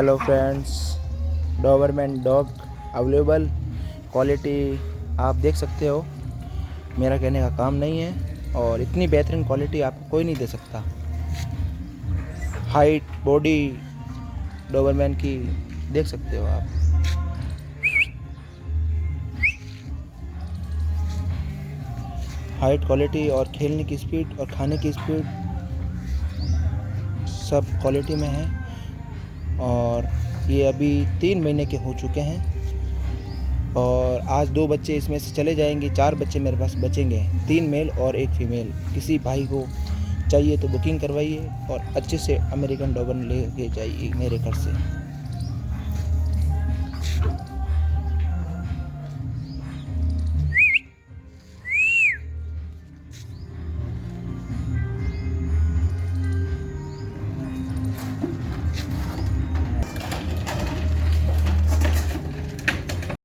Hello friends, Doberman dog available. Quality आप देख सकते हो, मेरा कहने का काम नहीं है। और इतनी बेहतरीन क्वालिटी आपको कोई नहीं दे सकता। हाइट बॉडी डॉबरमैन की देख सकते हो आप। हाइट क्वालिटी और खेलने की स्पीड और खाने की स्पीड सब क्वालिटी में है। और ये अभी 3 महीने के हो चुके हैं और आज 2 बच्चे इसमें से चले जाएंगे। 4 बच्चे मेरे पास बचेंगे, 3 मेल और 1 फीमेल। किसी भाई को चाहिए तो बुकिंग करवाइए और अच्छे से अमेरिकन डॉबरमैन ले के जाइए मेरे घर से।